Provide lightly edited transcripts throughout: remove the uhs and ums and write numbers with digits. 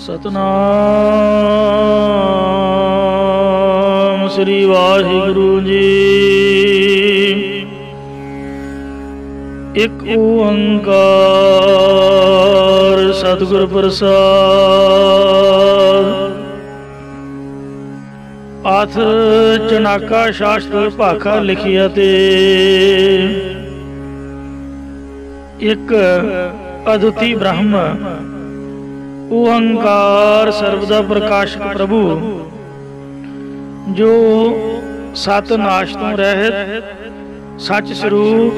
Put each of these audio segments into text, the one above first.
सतनाम श्री वाहिगुरु जी। एक ओंकार सतगुर प्रसाद। आथ चनाका शास्त्र भाखा लिखिया ते एक अद्वितीय ब्रह्म ओंकार सर्वदा प्रकाशक प्रभु जो सत नाश तो रहत सच स्वरूप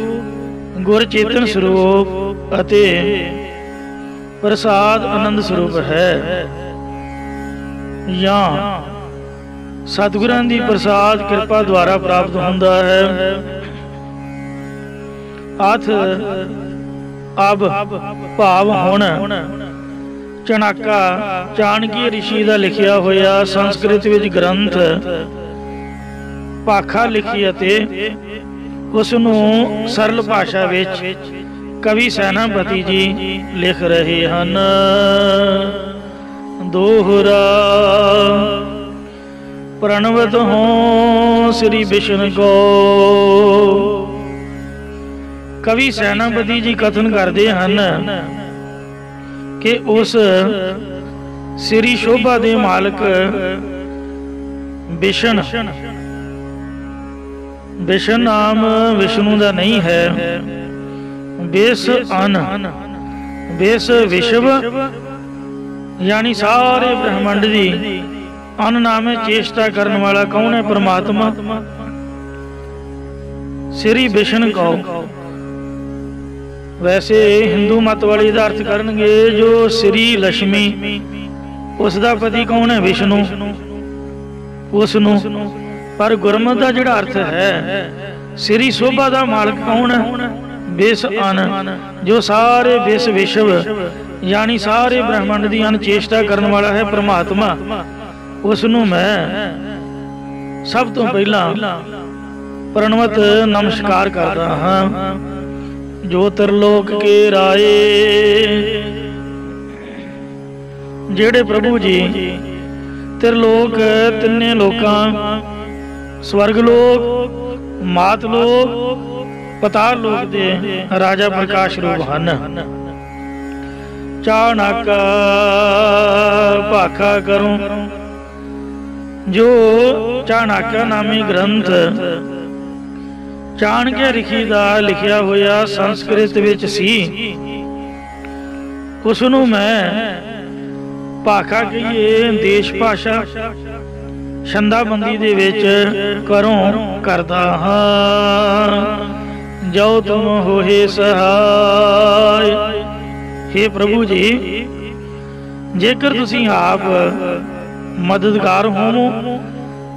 गुर चेतन स्वरूप अते प्रसाद आनंद स्वरूप है। या सतगुरां दी प्रसाद कृपा द्वारा प्राप्त होंदा है। अथ अब भाव हुण चनाका चाणक्य ऋषि का लिखिया होया संस्कृत विच ग्रंथ भाखा लिखी अते उसनूं सरल भाषा विच कवि सैनापति जी लिख रहे हन। दोहरा प्रणवत हों श्री विष्णु को। कवि सैनापति जी कथन करते हैं कि उस श्री शोभा दे मालक विष्णु, विष्णु नाम विष्णु का नहीं है। विष अन विष विश्व यानी सारे ब्रह्मांड की अन नामे चेष्टा करने वाला कौन है? परमात्मा श्री विष्णु को। वैसे हिंदू मत वाले इहदा अर्थ करनगे जो श्री लक्ष्मी उसका पति कौन है? विष्णु उसनू। पर गुरमत का जिहड़ा अर्थ है श्री शोभा का मालक कौन है? विष अन जो सारे विष विश्व यानी सारे ब्रह्मांड की अन चेष्टा करने वाला है परमात्मा। उसनू मैं सब तो पहला प्रणवत नमस्कार करता हाँ। जो त्रिलोक के राए जेड़े प्रभु जी त्रिलोक तिन्ने लोकां स्वर्ग लोक मात लोक पताल लोक दे राजा प्रकाश रूप हन। चाणक्य भाखा करूं जो चाणक्य नामी ग्रंथ चाणक्य ऋषि का लिखिया होया संस्कृत विच सी। उसनू मैं भाखा कहिए देश भाषा छंदाबंदी दे विच करों करदा हां। जो तुम होए सहाय। हे प्रभु जी जेकर तुसीं आप मददगार होवो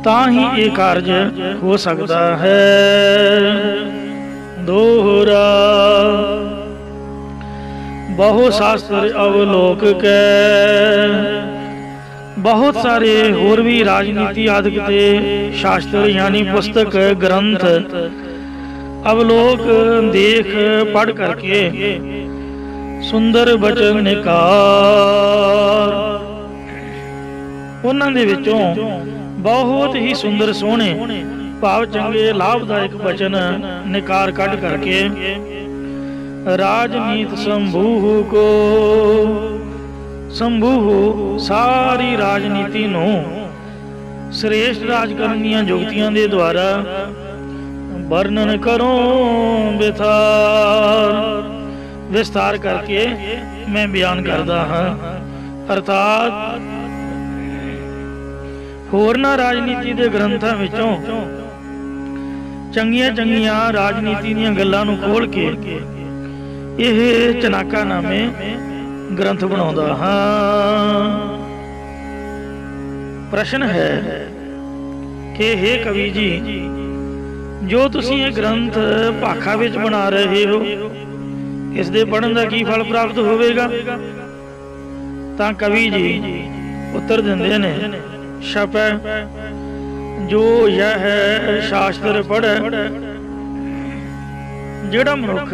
तां ही ये कार्य हो सकता है। दोहरा बहु शास्त्र अवलोक के बहुत सारे होर भी राजनीति आदि के शास्त्र यानी पुस्तक ग्रंथ अवलोक देख पढ़ करके सुंदर वचन निकार उन्हां दे विचों बहुत ही सुंदर सोहने भाव चंगे लाभदायक वचन निकार कढ़ करके राजनीत संभूह को संभूह सारी राजनीति नूं श्रेष्ठ राज करन दीआं जुगतियां दे द्वारा वर्णन करों विस्तार करके मैं बयान करदा हाँ। अर्थात होरना राजनीति के ग्रंथों विचों चंगिया चंगिया राजनीति दीआं गल्लां नूं खोल के यह चनाका नामे ग्रंथ बनाउंदा हां। प्रश्न है कि हे कवि जी जो तुसीं ये ग्रंथ भाखा विच बना रहे हो इस दे पढ़न दा की फल प्राप्त होवेगा? तां कवि जी उत्तर दिंदे ने शप जो यह शास्त्र पढ़े जेड़ा मनुख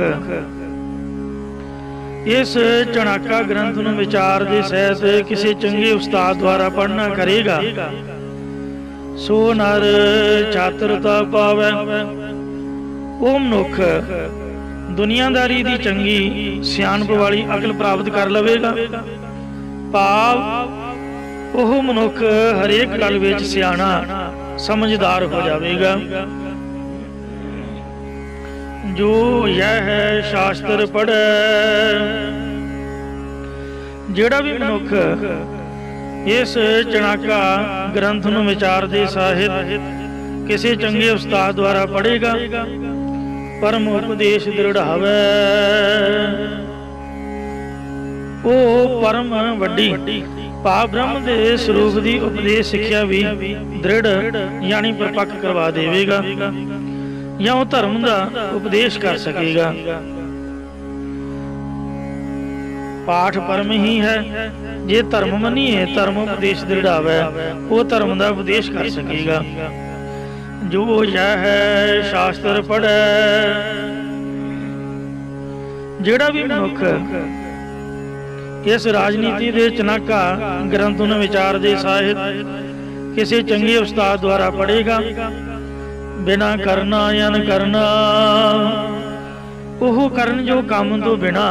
इस चणाका ग्रंथ ਨੂੰ ਵਿਚਾਰ ਦੇ ਸਹਿਤ ਕਿਸੇ ਚੰਗੇ ਉਸਤਾਦ ਦੁਆਰਾ ਪੜ੍ਹਨਾ ਕਰੇਗਾ ਸੋ ਨਰ ਚਾਤਰਤਾ ਪਾਵੈ। ਉਹ ਮਨੁੱਖ ਦੁਨੀਆਦਾਰੀ ਦੀ ਚੰਗੀ ਸਿਆਣਪ ਵਾਲੀ ਅਕਲ ਪ੍ਰਾਪਤ ਕਰ ਲਵੇਗਾ। ਭਾਵ ਉਹ ਮਨੁੱਖ ਹਰੇਕ ਗੱਲ ਵਿੱਚ ਸਿਆਣਾ ਸਮਝਦਾਰ ਹੋ ਜਾਵੇਗਾ। जो यह शास्त्र पढ़े, जेड़ा भी मनुख इस चणाका ग्रंथ नूं विचार दे साहित किसी चंगे उस्ताद द्वारा पढ़ेगा परम उपदेश दृढ़ावे। ओ परम वड्डी भाव ब्रह्म दे स्वरूप दी उपदेश सिक्ख्या भी दृढ़ यानी परिपक्व करवा देवेगा या वो धर्म का उपदेश कर सकेगा। पाठ परम ही है, जे धर्म मनीए धर्म उपदेश दृढ़ावे वो धर्म का उपदेश कर सकेगा। जो यह है शास्त्र पढ़े, जेड़ा भी मनुख इस राजनीति के चनाका ग्रंथ नूं विचार दे साहित किसी चंगे उस्ताद द्वारा पढ़ेगा बिना करना अन करना, ओह करन जो काम तो बिना,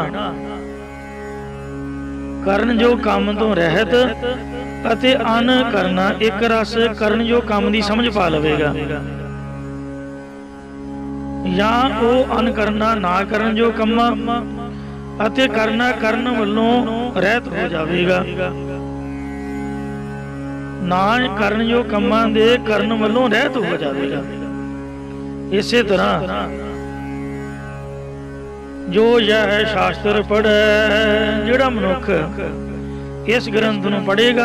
करन जो काम तो रहत अते अन करना एक रस करन जो काम दी समझ पा लवेगा। या ओ अन करना ना करन जो कम्मा अते करना करन वल्लों रहत हो जावेगा। ना करन जो कम्मा दे करन वल्लों रहत हो जावेगा। इसे तरह जो यह शास्त्र पढ़े, जेड़ा मनुख इस ग्रंथ नूं पढ़ेगा,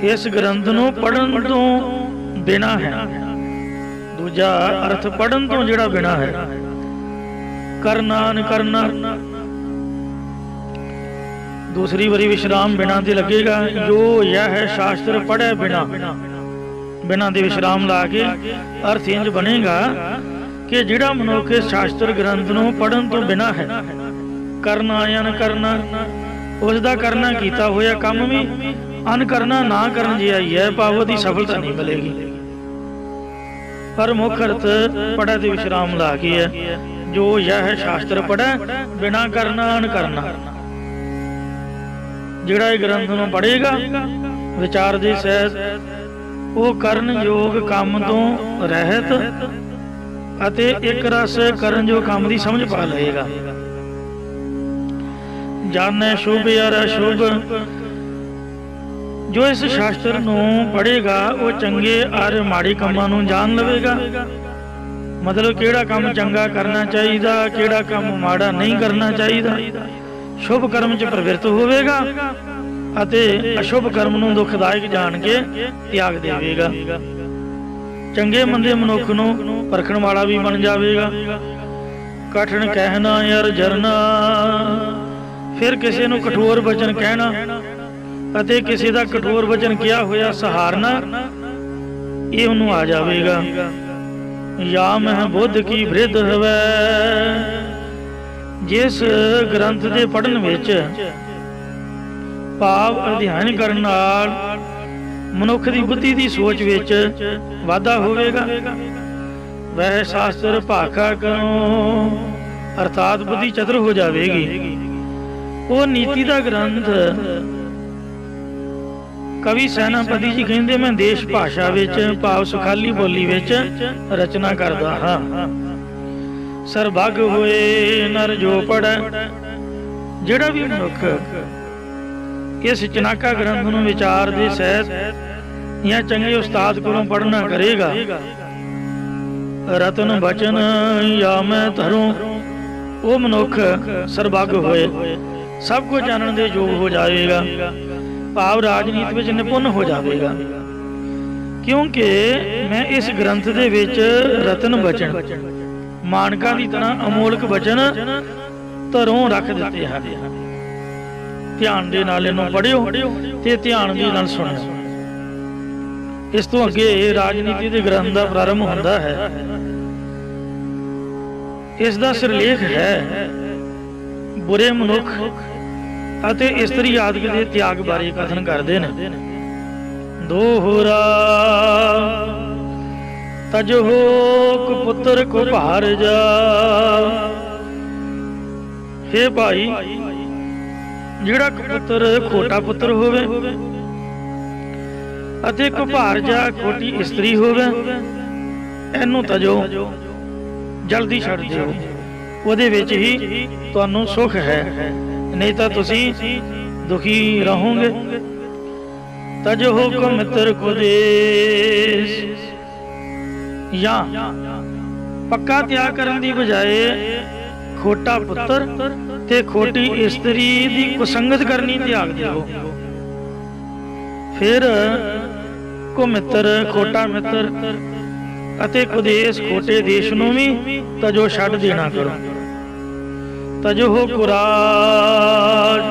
इस ग्रंथ नूं पढ़न तो बिना है, दूजा अर्थ पढ़न तो जेड़ा बिना है, करना न करना, दूसरी बारी विश्राम बिना ते लगेगा। जो यह शास्त्र पढ़े बिना, बिना दे विश्राम ला के अर्थ इंज बनेगा कि जिहड़ा मनुख शास्त्र ग्रंथ नूं पढ़न तो बिना है, करना या न करना, उसका करना कीता होया काम भी अन करना ना करन जिहा ही है, भाव उसदी सफलता नहीं मिलेगी। पर मुख अर्थ पढ़े ते विश्राम ला के है। जो यह शास्त्र पढ़े बिना करना अन करना, जिहड़ा इह ग्रंथ नूं पढ़ेगा विचार दे सहित वो करन योग काम तो रहत अते एक रस करन जो काम दी समझ पा लेगा। जाने शुभ और अशुभ, जो इस शास्त्र नूं पढ़ेगा वो चंगे और माड़ी कामां नूं जान लवेगा। मतलब केड़ा काम चंगा करना चाहिए, केड़ा काम माड़ा नहीं करना चाहिए। शुभ कर्म च प्रवृत्त होवेगा ਅਤੇ ਅਸ਼ੁਭ ਕਰਮ ਨੂੰ ਦੁਖਦਾਇਕ ਜਾਣ ਕੇ ਤਿਆਗ ਦੇਵੇਗਾ। ਚੰਗੇ ਮੰਦੇ ਮਨੁੱਖ ਨੂੰ ਪਰਖਣ ਵਾਲਾ ਵੀ ਬਣ ਜਾਵੇਗਾ। ਕਠਿਨ ਕਹਿਣਾ ਯਾਰ ਜਰਨਾ, ਫਿਰ ਕਿਸੇ ਨੂੰ ਕਠੋਰ ਵਚਨ ਕਹਿਣਾ ਅਤੇ ਕਿਸੇ ਦਾ ਕਠੋਰ ਵਚਨ ਕਿਹਾ ਹੋਇਆ ਸਹਾਰਨਾ, ਇਹ ਉਹਨੂੰ ਆ ਜਾਵੇਗਾ। या मह बुद्ध की वृद्ध हवै, जिस ग्रंथ के पढ़न विच भाव अध्ययन करन नाल मनुख की बुद्धि की सोच विच वाधा होवेगा। वह शास्त्र भाखा करो अर्थात बुद्धि चतुर हो जाएगी। वो नीति का ग्रंथ कवि सैनापति जी कहते मैं देश भाषा विच भाव सुखाली बोली विच रचना करदा हाँ। सरभग होए नर जो पढ़े, जिहड़ा भी मनुख इस चनाका ग्रंथ नूं विचार दे सहित या चंगे उस्ताद कोलों पढ़ना करेगा। रतन बचन या मैं धरूं, वो मनुख सरभग होए सब कुछ जानने दे योग हो जाएगा। भाव राजनीति में निपुण हो जाएगा, क्योंकि मैं इस ग्रंथ दे विच रतन बचन मानका की तरह अमोलक बचन धरों रख दिते हैं। ध्यान दे नाल इहनूं पढ़ियो ते ध्यान दे नाल सुणियो। इस तो अगे राजनीति के ग्रंथ का प्रारंभ होता है। इस दा सिरलेख है बुरे मनुख ਅਤੇ ਇਸਤਰੀ ਆਦਿਕ ਦੇ ਤਿਆਗ ਬਾਰੇ ਕਥਨ ਕਰਦੇ ਨੇ। ਦੋਹਰਾ ਤਜੋ ਕੁਪੁੱਤਰ ਕੋ ਭਾਰ ਜਾ। हे ਭਾਈ, ਜਿਹੜਾ ਕਪੁੱਤਰ ਖੋਟਾ ਪੁੱਤਰ ਹੋਵੇ ਅਤੇ ਕੁਭਾਰ ਜਾ ਖੋਟੀ ਇਸਤਰੀ ਹੋਵੇ, ਇਹਨੂੰ ਤਜੋ, ਜਲਦੀ ਛੱਡ ਦਿਓ। ਉਹਦੇ ਵਿੱਚ ਹੀ ਤੁਹਾਨੂੰ ਸੁਖ ਹੈ, नहीं तो तुसी दुखी रहोगे। तज हो को मित्र को देश, या पक्का त्याग करने की बजाय खोटा पुत्र ते खोटी इस्त्री दी कुसंगत करनी त्याग दिओ। फिर को मित्र खोटा मित्र अते कुदेश खोटे देश नूं भी तजो छड्ड देना करो। तजो हो कुराज,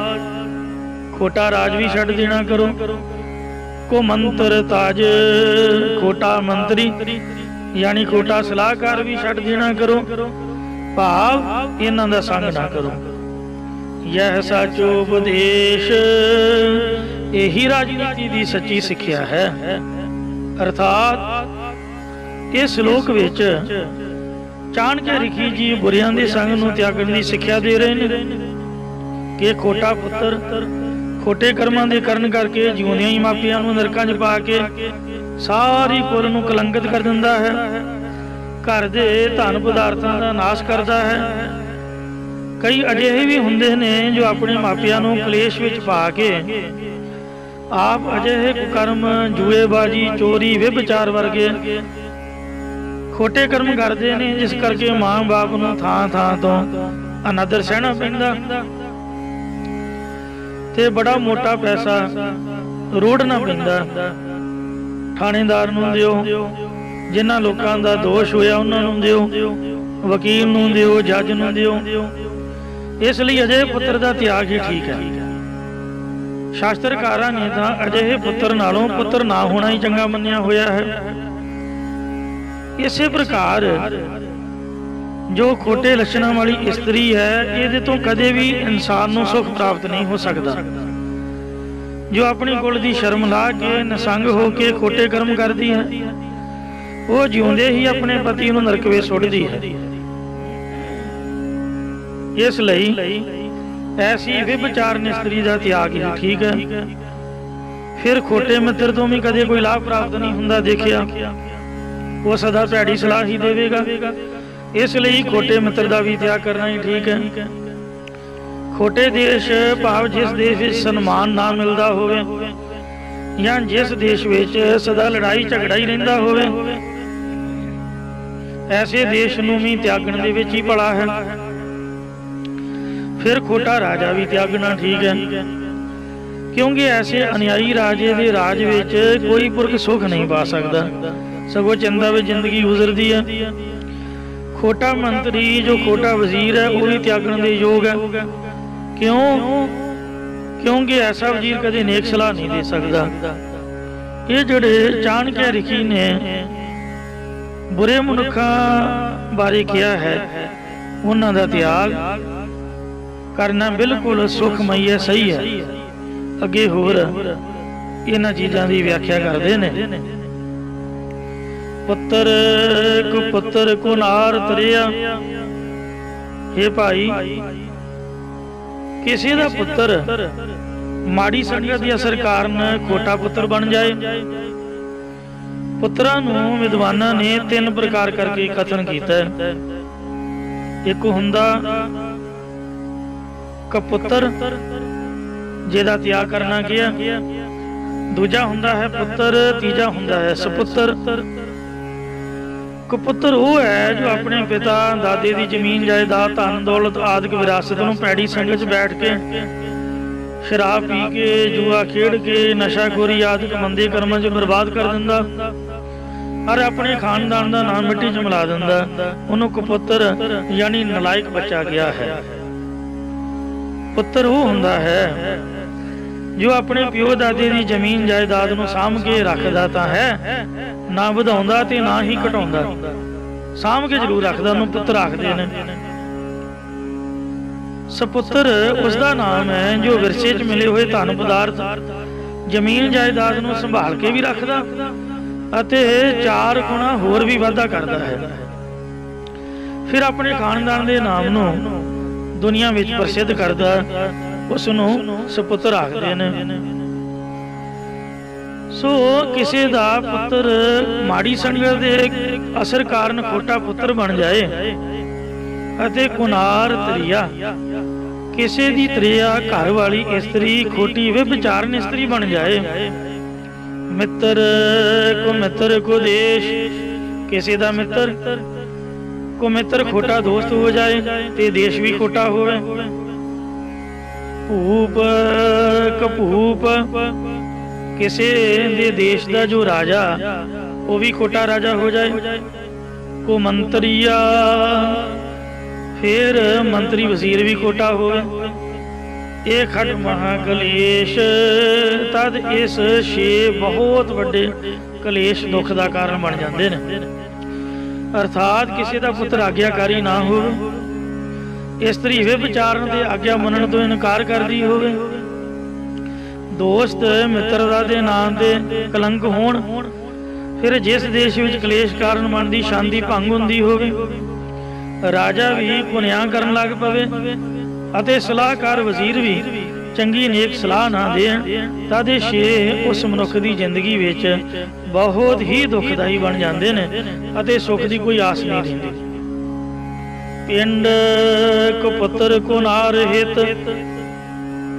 खोटा राज भी छड्ड देना करो। को मंत्र ताज, खोटा मंत्री यानी खोटा सलाहकार भी छड्ड देना करो। भाव इन्हां दा संग ना करो। यह साचो उपदेश, यही राजनीति दी सच्ची सिक्ख्या है। अर्थात इस श्लोक विच चाणक्य ऋषि जी बुरियां दे संग नूं त्यागण दी सिक्ख्या दे रहे हैं कि खोटा पुत्र खोटे कर्मां दे करन करके जिउंदियां ही मापियां नूं नरकां 'च पा के सारी कुल नूं कलंकित कर दिंदा है। घर दे धन पदार्थां दा नाश करदा है। कई अजिहे भी हुंदे ने जो अपने मापियां नूं कलेश विच पा के आप अजिहे कुकर्म, जुएबाजी, चोरी, व्यभिचार वर्गे खोटे कर्म करते हैं, जिस करके मां बाप नूं थां थां तो अनादर सहना पैंदा ते बड़ा मोटा पैसा रोड़ना पैंदा। थानेदार नूं दिओ, जिन्हां लोकां दा दोष होया उन्हां नूं दिओ, वकील नूं दिओ, जज नूं दिओ। इसलिए अजिहे पुत्र दा त्याग ही ठीक है। शास्त्रकारां ने तां अजिहे पुत्र नालों पुत्र ना होना ही चंगा मन्निया होया है। इसे प्रकार जो खोटे लक्षणों वाली इस्त्री है, ये तो कदे भी इंसान नूं सुख प्राप्त नहीं हो सकता। जो अपनी कुल दी शर्म ला के नसंग हो के खोटे कर्म करती है, वो जिउंदे ही अपने पति नूं नरक विच सुट्टदी है। इसलिए ऐसी व्यभिचारन इस्त्री का त्याग ही ठीक है। फिर खोटे मित्र तो भी कदे कोई लाभ प्राप्त नहीं हुंदा देखिया, वो सदा भैड़ी सलाह ही देवेगा। इसलिए खोटे मित्र का भी त्याग करना ही ठीक है। खोटे देश भाव जिस देश में सन्मान ना मिलता होवे, या जिस देश में सदा लड़ाई झगड़ा ही रहिंदा होवे, ऐसे देश नूं भी त्यागण दे विच ही भला है। फिर खोटा राजा भी त्यागना ठीक है, क्योंकि ऐसे अन्यायी राजे दे राज विच कोई पुरख सुख नहीं पा सकता, सगों चिंता में जिंदगी गुजरती है। खोटा मंत्री जो खोटा वजीर है वो भी त्यागण दे योग है। क्यों? क्योंकि ऐसा वजीर कदे नेक सलाह नहीं दे सकता। ये जिहड़े चाणक्य ऋषि ने बुरे मनुखां बारे किया है, उन्हां दा त्याग करना बिल्कुल सुखमई है, सही है। अगे होर इन्हां चीज़ां दी व्याख्या करदे ने। पुत्र कुपुत्र को नार तरिया। हे भाई, किसी दा पुत्र माड़ी संगत या असर कारण खोटा पुत्र बन जाए। पुत्रां नूं विद्वानां ने 3 प्रकार करके कथन कीता है। एक हुंदा कपुत्र, जिहदा त्याग करना किया। दूजा हुंदा है पुत्र, तीजा हुंदा है सपुत्र। कुपुत्र वो है जो अपने पिता दादे की जमीन जायदाद धन दौलत आदि विरासत नूं पैड़ी संगत बैठ के शराब पी के जुआ खेड के नशाखोरी आदि मंदे कर्मां च बर्बाद कर दिंदा और अपने खानदान का नाम मिट्टी च मिला दिंदा। उन्होंने कुपुत्र यानी नलायक बच्चा गया है। पुत्र वो हुंदा है जो अपने प्यो दादे की जमीन जायदाद नूं साम के रखदा तां है, ना वधाउंदा ते ना ही घटाउंदा। ਸਾਂਭ ਕੇ ਜ਼ਰੂਰ ਰੱਖਦਾ, ਉਹਨੂੰ ਪੁੱਤਰ ਆਖਦੇ ਨੇ। ਸਪੁੱਤਰ ਉਸ ਦਾ ਨਾਮ ਹੈ ਜੋ ਵਿਰਸੇ 'ਚ ਮਿਲੇ ਹੋਏ ਧਨ ਪਦਾਰਥ, ਜ਼ਮੀਨ ਜਾਇਦਾਦ ਨੂੰ ਸੰਭਾਲ ਕੇ ਵੀ ਰੱਖਦਾ ਅਤੇ 4 ਗੁਣਾ ਹੋਰ ਵੀ ਵਾਧਾ ਕਰਦਾ ਹੈ। ਫਿਰ ਆਪਣੇ ਖਾਨਦਾਨ ਦੇ ਨਾਮ ਨੂੰ ਦੁਨੀਆ ਵਿੱਚ ਪ੍ਰਸਿੱਧ ਕਰਦਾ, ਉਸ ਨੂੰ ਸਪੁੱਤਰ ਆਖਦੇ ਨੇ। ਸੋ ਕਿਸੇ ਦਾ ਪੁੱਤਰ ਮਾੜੀ ਸੰਗਤ ਦੇ ਅਸਰ ਕਾਰਨ ਖੋਟਾ ਪੁੱਤਰ ਬਣ ਜਾਏ ਅਤੇ ਕੁਨਾਰ ਤ੍ਰਿਆ, ਕਿਸੇ ਦੀ ਤ੍ਰਿਆ ਘਰ ਵਾਲੀ ਇਸਤਰੀ ਖੋਟੀ ਵਿਭਚਾਰਨ ਇਸਤਰੀ ਬਣ ਜਾਏ। ਮਿੱਤਰ ਕੋ ਦੇਸ਼, ਕਿਸੇ ਦਾ ਮਿੱਤਰ ਕੋ ਮਿੱਤਰ ਖੋਟਾ ਦੋਸਤ ਹੋ ਜਾਏ ਤੇ ਦੇਸ਼ ਵੀ ਖੋਟਾ ਹੋਵੇ। ਭੂਪ ਕਪੂਪ, ਕਿਸੇ ਦੇ ਦੇਸ਼ ਦਾ ਜੋ ਰਾਜਾ ਉਹ ਵੀ ਖੋਟਾ ਰਾਜਾ ਹੋ ਜਾਏ। ਕੋ ਮੰਤਰੀਆ, ਫਿਰ ਮੰਤਰੀ ਵਜ਼ੀਰ ਵੀ ਖੋਟਾ ਹੋਵੇ। ਇਹ ਖਟ ਮਹਾ ਕਲੇਸ਼, ਤਦ ਇਸ 6 ਬਹੁਤ ਵੱਡੇ ਕਲੇਸ਼ ਦੁੱਖ ਦਾ ਕਾਰਨ ਬਣ ਜਾਂਦੇ ਨੇ। ਅਰਥਾਤ ਕਿਸੇ ਦਾ ਪੁੱਤਰ ਆਗਿਆਕਾਰੀ ਨਾ ਹੋਵੇ, ਇਸਤਰੀ ਵਿਭਚਾਰਨ ਤੇ ਆਗਿਆ ਮੰਨਣ ਤੋਂ ਇਨਕਾਰ ਕਰਦੀ ਹੋਵੇ, ਦੋਸਤ ਮਿੱਤਰਤਾ ਦੇ ਨਾਂ ਤੇ ਕਲੰਕ ਹੋਣ, ਫਿਰ ਜਿਸ ਦੇਸ਼ ਵਿੱਚ ਕਲੇਸ਼ ਕਾਰਨ ਮਨ ਦੀ ਸ਼ਾਂਤੀ ਭੰਗ ਹੁੰਦੀ ਹੋਵੇ, ਰਾਜਾ ਵੀ ਪੁਨਿਆ ਕਰਨ ਲੱਗ ਪਵੇ ਅਤੇ ਸਲਾਹਕਾਰ ਵਜ਼ੀਰ ਵੀ ਚੰਗੀ ਨੇਕ ਸਲਾਹ ਨਾ ਦੇਣ, ਤਦ ਇਹ 6 ਉਸ ਮਨੁੱਖ ਦੀ ਜ਼ਿੰਦਗੀ ਵਿੱਚ ਬਹੁਤ ਹੀ ਦੁਖਦਾਈ ਬਣ ਜਾਂਦੇ ਨੇ ਅਤੇ ਸੁੱਖ ਦੀ ਕੋਈ ਆਸ ਨਹੀਂ ਰਹਿੰਦੀ। ਪਿੰਡ ਕਪੁੱਤਰ ਕੁਨਾਰ ਹਿਤ,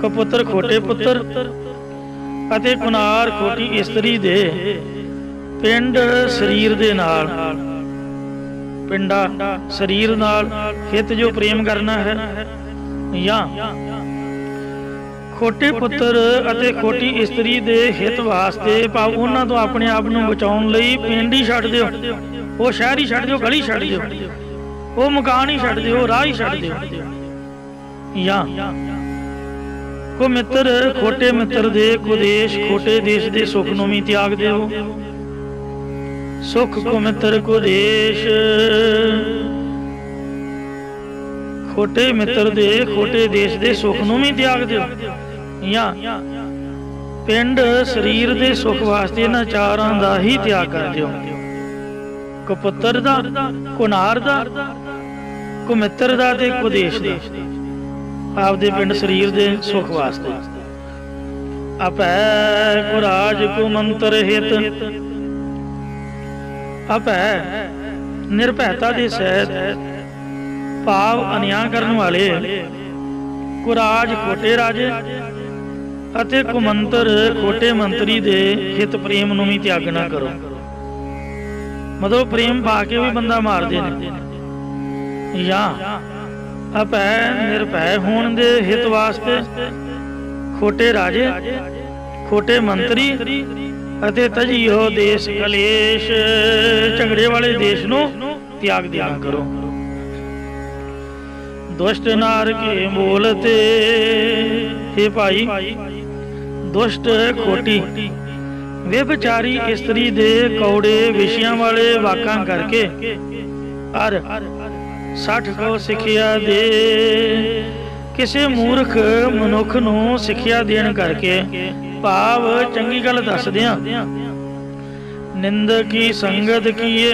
ਕਪੁੱਤਰ ਖੋਟੇ ਪੁੱਤਰ ਅਤੇ ਕੁਨਾਰ ਖੋਟੀ ਇਸਤਰੀ ਦੇ ਪਿੰਡ ਸਰੀਰ ਦੇ ਨਾਲ, ਪਿੰਡਾ ਸਰੀਰ ਨਾਲ ਹਿਤ ਜੋ ਪ੍ਰੇਮ ਕਰਨਾ ਹੈ, ਜਾਂ ਖੋਟੇ ਪੁੱਤਰ ਅਤੇ ਖੋਟੀ ਇਸਤਰੀ ਦੇ ਹਿਤ ਵਾਸਤੇ ਭਾਵ ਉਹਨਾਂ ਤੋਂ ਆਪਣੇ ਆਪ ਨੂੰ ਬਚਾਉਣ ਲਈ ਪਿੰਡ ਹੀ ਛੱਡ ਦਿਓ, ਉਹ ਸ਼ਹਿਰ ਹੀ ਛੱਡ ਦਿਓ, ਗਲੀ ਛੱਡ ਦਿਓ, ਉਹ ਮਕਾਨ ਹੀ ਛੱਡ ਦਿਓ, ਰਾਹ ਹੀ ਛੱਡ ਦਿਓ। ਜਾਂ ਕੋ ਮਿੱਤਰ ਖੋਟੇ ਮਿੱਤਰ ਦੇ ਕੁਦੇਸ਼, ਖੋਟੇ ਦੇਸ਼ ਦੇ ਸੁੱਖ ਨੂੰ ਵੀ ਤਿਆਗ ਦਿਓ। ਸੁਖ ਕੋ ਮਿੱਤਰ ਕੋ ਦੇਸ਼, ਖੋਟੇ ਮਿੱਤਰ ਦੇ ਖੋਟੇ ਦੇਸ਼ ਦੇ ਸੁੱਖ ਨੂੰ ਵੀ ਤਿਆਗ ਦਿਓ। ਜਾਂ ਪਿੰਡ ਸਰੀਰ ਦੇ ਸੁੱਖ ਵਾਸਤੇ ਇਹਨਾਂ 4 ਦਾ ਹੀ ਤਿਆਗ ਕਰ ਦਿਓ। ਕਪੁੱਤਰ ਦਾ, ਕੁਨਾਰ ਦਾ, ਕੁਮਿੱਤਰ ਦਾ ਤੇ ਕੁਦੇਸ਼ ਦਾ, ਆਪਦੇ ਪਿੰਡ ਸਰੀਰ ਦੇ ਸੁੱਖ ਵਾਸਤੇ। ਆਪੈ ਕੋ ਰਾਜ ਕੋ ਮੰਤਰ ਹਿਤ, ਆਪੈ ਨਿਰਭੈਤਾ ਦੇ ਸਹਿਤ ਭਾਵ ਅਨਿਆਂ ਕਰਨ ਵਾਲੇ, ਕੁਰਾਜ ਖੋਟੇ ਰਾਜੇ ਅਤੇ ਕੁਮੰਤਰ ਖੋਟੇ ਮੰਤਰੀ ਦੇ ਹਿਤ ਪ੍ਰੇਮ ਨੂੰ ਵੀ ਤਿਆਗ ਨਾ ਕਰੋ। ਮਤਲਬ ਪ੍ਰੇਮ ਪਾ ਕੇ ਵੀ ਬੰਦਾ ਮਾਰਦੇ ਨੇ। ਜਾਂ ਆਪੈ ਨਿਰਭੈ ਹੋਣ ਦੇ ਹਿਤ ਵਾਸਤੇ ਖੋਟੇ ਰਾਜੇ, ਖੋਟੇ ਮੰਤਰੀ ਅਤੇ ਤਜੀਓ ਦੇਸ਼ ਕਲੇਸ਼, ਝਗੜੇ ਵਾਲੇ ਦੇਸ਼ ਨੂੰ ਤਿਆਗ ਦਿਆ ਕਰੋ। ਦੁਸ਼ਟ ਨਾਰ ਕੇ ਬੋਲਤੇ, हे ਭਾਈ ਦੁਸ਼ਟ ਖੋਟੀ ਵਿਭਚਾਰੀ ਇਸਤਰੀ ਦੇ ਕੌੜੇ ਵਿਸ਼ਿਆਂ ਵਾਲੇ ਵਾਕਾਂ ਕਰਕੇ ਅਰ 60 ਕੋ ਸਿੱਖਿਆ ਦੇ, ਕਿਸੇ ਮੂਰਖ ਮਨੁੱਖ ਨੂੰ ਸਿੱਖਿਆ ਦੇਣ ਕਰਕੇ ਭਾਵ ਚੰਗੀ ਗੱਲ ਦੱਸਦਿਆਂ ਨਿੰਦਕ ਕੀ ਸੰਗਤ ਕੀਏ,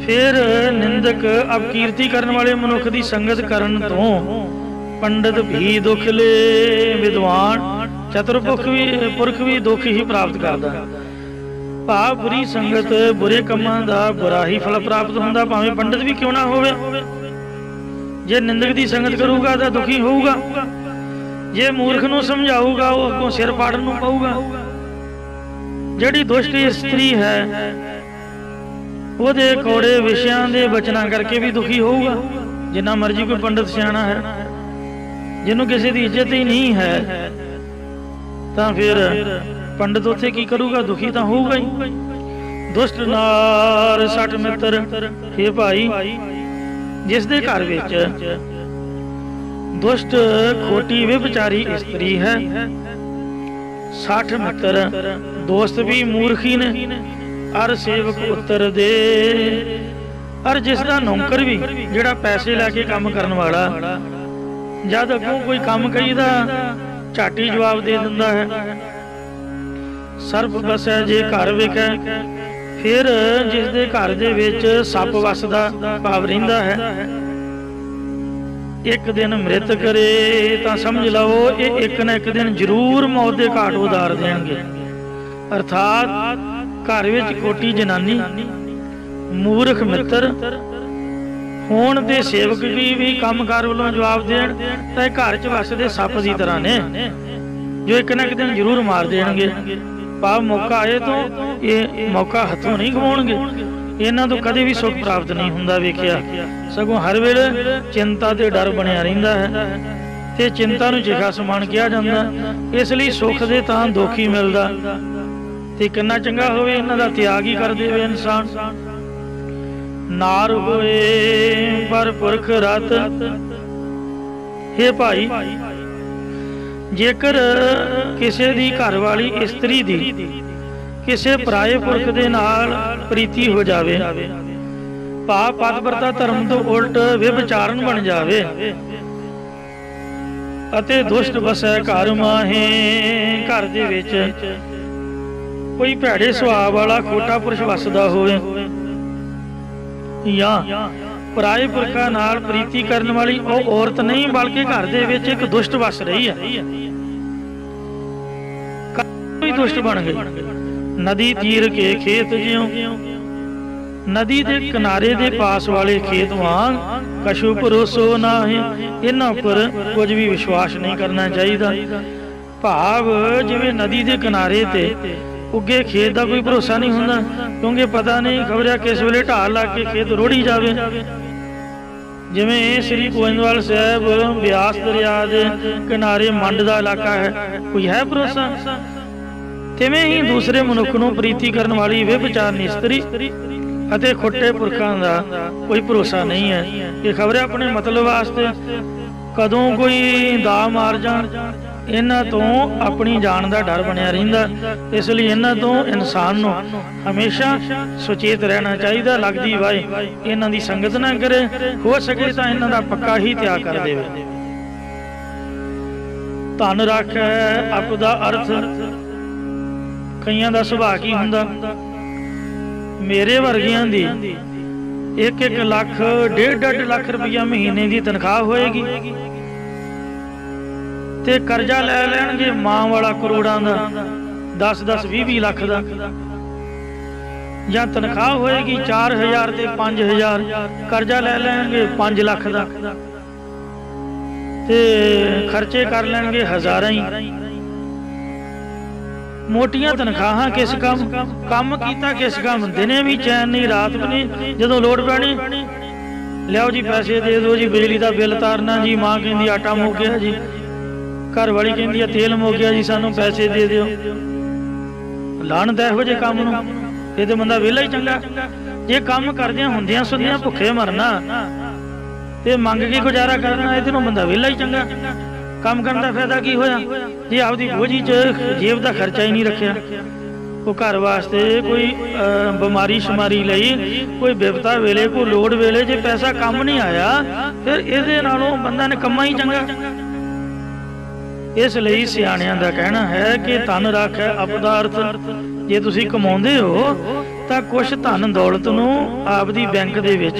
ਫਿਰ ਨਿੰਦਕ ਅਪਕੀਰਤੀ ਕਰਨ ਵਾਲੇ ਮਨੁੱਖ ਦੀ ਸੰਗਤ ਕਰਨ ਤੋਂ ਪੰਡਤ ਵੀ ਦੁੱਖ ਲੈ, ਵਿਦਵਾਨ ਚਤੁਰਪੁਰਖ ਵੀ ਦੁੱਖ ਹੀ ਪ੍ਰਾਪਤ ਕਰਦਾ। ਭਾਵ ਬੁਰੀ ਸੰਗਤ ਬੁਰੇ ਕੰਮਾਂ ਦਾ ਬੁਰਾ ਹੀ ਫਲ ਪ੍ਰਾਪਤ ਹੁੰਦਾ, ਭਾਵੇਂ ਪੰਡਤ ਵੀ ਕਿਉਂ ਨਾ ਹੋਵੇ। ਜੇ ਨਿੰਦਕ ਦੀ ਸੰਗਤ ਕਰੂਗਾ ਤਾਂ ਦੁਖੀ ਹੋਊਗਾ, ਜੇ ਮੂਰਖ ਨੂੰ ਸਮਝਾਊਗਾ ਉਹ ਅੱਗੋਂ ਸਿਰ ਪਾੜਨ ਨੂੰ ਪਊਗਾ। ਜਿਹੜੀ ਦੁਸ਼ਟ ਇਸਤਰੀ ਹੈ ਉਹਦੇ ਕੌੜੇ ਵਿਸ਼ਿਆਂ ਦੇ ਬਚਨਾਂ ਕਰਕੇ ਵੀ ਦੁਖੀ ਹੋਊਗਾ। ਜਿੰਨਾ ਮਰਜੀ ਕੋਈ ਪੰਡਤ ਸਿਆਣਾ ਹੈ, ਜਿਹਨੂੰ ਕਿਸੇ ਦੀ ਇੱਜ਼ਤ ਹੀ ਨਹੀਂ ਹੈ ਤਾਂ ਫਿਰ ਪੰਡਤ ਉੱਥੇ ਕੀ ਕਰੂਗਾ, ਦੁਖੀ ਤਾਂ ਹੋਊਗਾ ਹੀ। ਦੁਸ਼ਟ ਨਾਰ 60 ਮਿੱਤਰ, हे ਭਾਈ ਜਿਸ ਦੇ ਘਰ ਵਿੱਚ ਦੁਸ਼ਟ ਖੋਟੀ ਵਿਭਚਾਰੀ ਇਸਤਰੀ ਹੈ, 60 ਮਿੱਤਰ ਦੋਸਤ ਵੀ ਮੂਰਖੀ ਨੇ, ਅਰ ਸੇਵਕ ਉੱਤਰ ਦੇ पर जिसका नौकर भी जिहड़ा पैसे लैके काम करन वाला जद अगों कोई काम कहीदा झट ही जवाब दे दिंदा है। सर्प वसै जे घर विकै, फिर जिसदे घर दे विच सप वसदा भाव रहिंदा है। एक दिन मृत करे तां समझ लवो ये एक न एक दिन जरूर मौत दे घाट उतार देणगे। अर्थात घर विच खोटी जनानी, मूर्ख मित्र होण ते सेवक भी कामकार वालों जवाब देण तां घर च वसदे सप दी तरह ने, जो एक न एक दिन जरूर मार देणगे। भाव मौका आए तो ये मौका हथों नहीं गवाउणगे। इन्हां तो कदे भी सुख प्राप्त नहीं हुंदा वेखिया, सगों हर वेले चिंता ते डर बनिया रहिंदा है ते चिंता नूं जिहा समान किहा जांदा। इसलिए सुख दे तां दुख ही मिलदा ते किन्ना चंगा होवे इन्हां दा त्याग ही कर देवे इंसान। नार होए पर पुरख रत, हे भाई जेकर किसी दी घर वाली इस्त्री दी किसी पराए पुरख दे नाल प्रीति हो जावे, भाव पतिव्रता धर्म तो उल्ट व्यभिचारण बन जावे अते दुष्ट वसै घर माहे, घर दे विच कोई भैड़े सुभाव वाला खोटा पुरुष वसदा होवे या पराए पुरखा नाल प्रीति करने वाली ਉਹ औरत नहीं बल्कि घर दे विच एक दुष्ट वस रही है, कोई दुष्ट बन गई। नदी तीर के खेत ज्यों, नदी दे किनारे दे पास वाले खेत वांग कछु भरोसो ना है। इन्हां पर कुछ भी विश्वास नहीं करना चाहिए। भाव जिवें नदी दे किनारे ते उगे खेत का कोई भरोसा नहीं हुंदा, क्योंकि पता नहीं खबरिया किस वेले ढाल ला के खेत रोड़ी जावे। जिवें श्री गोइंदवाल साहब ब्यास दरिया के किनारे मंड का इलाका है, कोई है भरोसा? तिवें ही दूसरे मनुख नूं प्रीति करने वाली व्यभिचारनी इस्त्री अते खोटे पुरखां दा कोई भरोसा नहीं है कि खबरे अपने मतलब वास्ते कदों कोई दा मार जाण। इन्हां तो अपनी जान का डर बनिया रहिंदा, इसलिए इन्हां तो इंसान नूं हमेशा सुचेत रहना चाहिए। लगदी वाए इन्हां दी संगत ना करे, हो सके तो इन्हां दा पक्का ही त्याग कर देवे। धन राखै आपदा अर्थ, कईयां दा सुभाअ की हुंदा, मेरे वर्गियां दी 1-1 लाख 1.5 लाख रुपया महीने की तनख्वाह होएगी ते करजा लै लैणगे मां वाला करोड़ां दा 10-10 20-20 लाख दा, जां तनख्वाह होएगी 4000 ते 5000, करजा लै लैणगे 5 लाख दा ते खर्चे कर लैणगे हज़ारां ही। मोटियां तनख्वाहां किस काम कीता किस काम, दिने भी चैन नहीं रात भी नहीं, जदों लोड़ पैनी लियाओ जी पैसे दे दो जी, बिजली का बिल तारना जी, मां कहंदी आटा मुक गया जी, घर वाली कहंदी है तेल मुक गया जी, सानू पैसे दे दिओ। लाणत इहो जे काम नूं, ये तो बंदा वेला ही चंगा। जे काम करदियां हुंदियां सुंदियां भुखे मरना ते मंग के गुजारा करना, इहदे नूं बंदा वेला ही चंगा। काम करने का फायदा की होया जे आपदी बोझी च जेब का खर्चा ही नहीं रखिया। वो घर वास्ते कोई बीमारी शमारी लई, कोई बिपता वेले, कोई लोड़ वेले जे पैसा काम नहीं आया, फिर इहदे नालों बंदा ने कम्मा ही चंगा। इसलिए सियाणियां दा कहना है कि धन राखै आपदा अर्थ। जे तुसीं कमाउंदे हो तां कुछ धन दौलत नूं आपदी बैंक दे विच,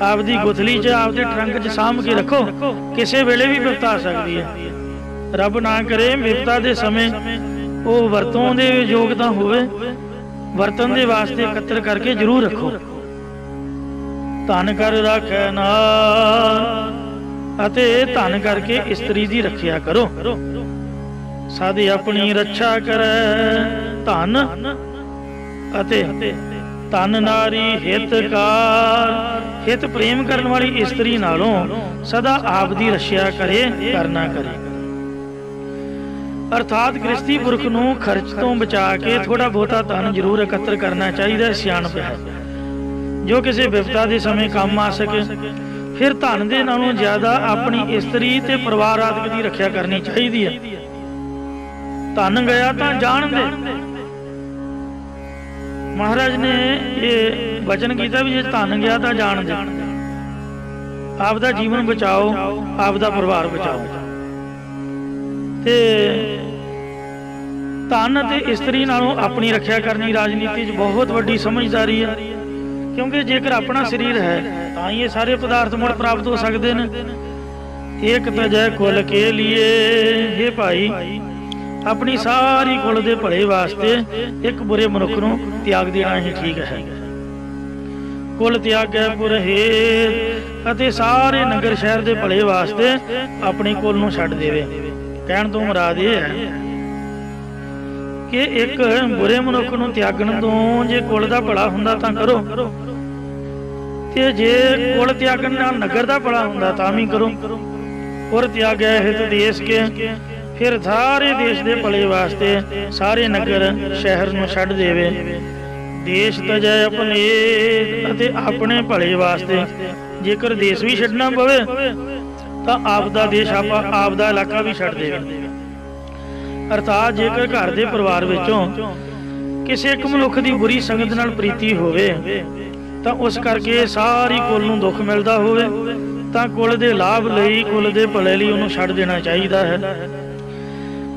आपदी गुथली च, आपदे ट्रंक च साਂਭ के रखो, किसी वेले भी विपता आ सकती है। रब ना करे विपता दे समय वो वरतों दे योग्यता होवे, वरतन दे वास्ते एकत्र करके जरूर रखो। धन कर राखै नाल अते धन करके इस्त्री दी रखिया करो। सादी अपनी रक्षा करे धन अते धन नारी हितकार, हित प्रेम करने वाली इस्त्री नालों सदा आप दी रक्षा करे करना करे। अर्थात गृहस्थी पुरख नूं खर्च तो बचा के थोड़ा बहुता धन जरूर एकत्र करना चाहिए। सियाणप है जो किसी विपता के समय काम आ सके। फिर धन दे नालों ज्यादा अपनी इस्त्री ते परिवार आदि की रक्षा करनी चाहिए है। धन गया तो जान दे, महाराज ने ये वचन किया भी जे धन गया तो जान दे, आपदा जीवन बचाओ, आपदा परिवार बचाओ। ते धन ते इस्त्री नालों अपनी रखिया करनी राजनीति च बहुत वड्डी समझदारी है, क्योंकि जेकर अपना शरीर है तो ये सारे पदार्थ मुड़ प्राप्त हो सकते हैं। एक तजै कुल के लिए, हे भाई अपनी सारी कुल दे भले वास्ते एक बुरे मनुख नूं त्याग देना ही ठीक है। कुल त्यागै पुर हेत, अते सारे नगर शहर दे भले वास्ते अपनी कुल नूं छड्ड देवे। कहण तो मुराद ये है कि एक बुरे मनुख नूं त्यागण तो जे कुल दा भला हुंदा तां करो, ते जे कुल त्यागण नाल नगर दा भला हुंदा तां भी करो। पुर त्यागै हित देश के, फिर सारे देश दे भले वास्ते सारे नगर शहर नूं छड्ड देवे। देश तजै अपने, अते अपने भले वास्ते जेकर देश भी छड्डना पवे तां आपदा देश आपदा इलाका भी छड्ड देवे। अर्थात जेकर घर दे परिवार विचों किसी एक मनुख दी बुरी संगत नाल प्रीति होवे तां उस करके सारी कुल नूं दुख मिलदा होवे तां कुल दे लाभ लई, कुल दे भले लई उहनूं छड्ड देना चाहीदा है।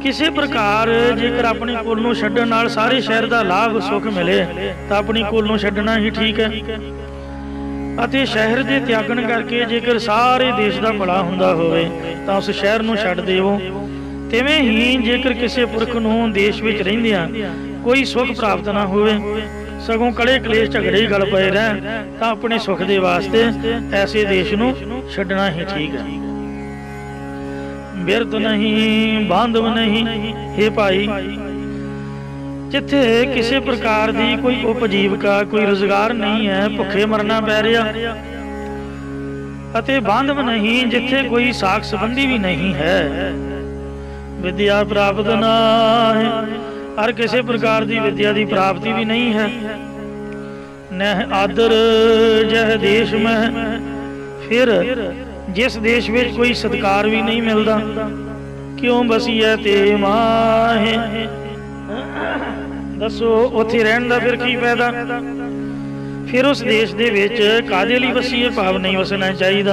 किसी प्रकार जेकर अपनी कुल नूं छड्डण नाल सारे शहर दा लाभ सुख मिले तां अपनी कुल नूं छड्डना ही ठीक है। अते शहर दे त्यागण करके जेकर सारे देश दा भला हुंदा होवे तां उस शहर नूं छड्ड देवो। तिवें ही जेकर किसी पुरख नूं देश विच रहिंदिआं कोई सुख प्राप्त ना होवे, सगों कड़े कलेश झगड़े ही गल पए रहन तां अपने सुख दे वास्ते ऐसे देश नूं छड्डना ही ठीक है। बिरत नहीं, बांधव नहीं, हे भाई जिथे किसी प्रकार दी कोई उपजीविका, कोई रोजगार नहीं है, भुखे मरना पै रहा, अते बांधव नहीं जिथे कोई साख संबंधी भी नहीं है, विद्या प्राप्त ना है, हर किसी प्रकार की विद्या की प्राप्ति भी नहीं है, नह आदर जह देश में, फिर जिस देश में कोई सत्कार भी नहीं मिलता, क्यों बसीए ते माहे, दसो उत्थे रहन दा फिर की फायदा। फिर उस देश दे विच कादे लई वसीए, भाव नहीं वसना चाहिए।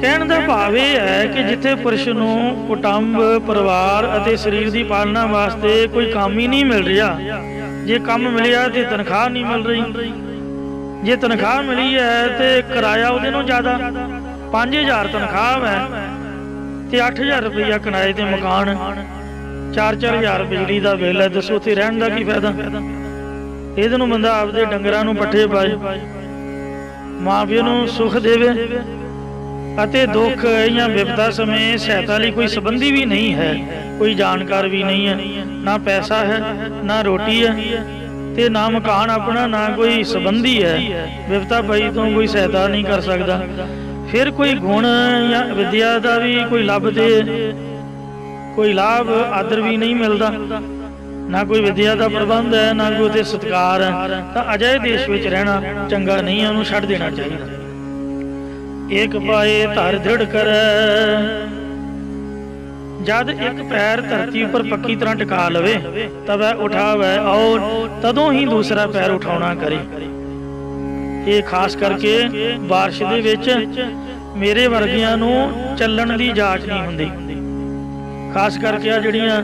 कहण दा भाव यह है कि जिथे पुरुष नूं कुटुंब, परिवार अते शरीर की पालना वास्ते कोई काम ही नहीं मिल रहा, जे काम मिलिया तो तनख्वाह नहीं मिल रही, जे तनख्वाह मिली है तो किराया उहदे नालों ज़्यादा, 5000 तनख्वाह है तो 8000 रुपया किराए ते मकान, 4-4000 बिजली का बिल है। दसो उत्थे रहन का की फायदा। इहदे नूं बंदा आपदे डंगरां नूं पट्ठे पाए, मां पिओ नूं सुख देवे, अते दुख या विपदा समय सहायता लई कोई संबंधी भी नहीं है, कोई जानकार भी नहीं है, ना पैसा है, ना रोटी है, ते ना मकान अपना, ना कोई संबंधी है, विपता पई तो कोई सहायता नहीं कर सकता। फिर कोई गुण या विद्या का भी कोई लाभ दे, कोई लाभ आदर भी नहीं मिलता, ना कोई विद्या का प्रबंध है, ना कोई सत्कार है, तो अजय देश में रहना चंगा नहीं है, उन्होंने छड्ड देना चाहिए। एक पाए धर दृढ़ कर, जद एक पैर धरती पर पक्की तरह टिका लवे तब उठावे और तदों ही दूसरा पैर उठाना करे। ये खास करके बारिश दे विच मेरे वर्गियां नूं चलण दी जाच नहीं हुंदी, खास करके आ जिहड़ियां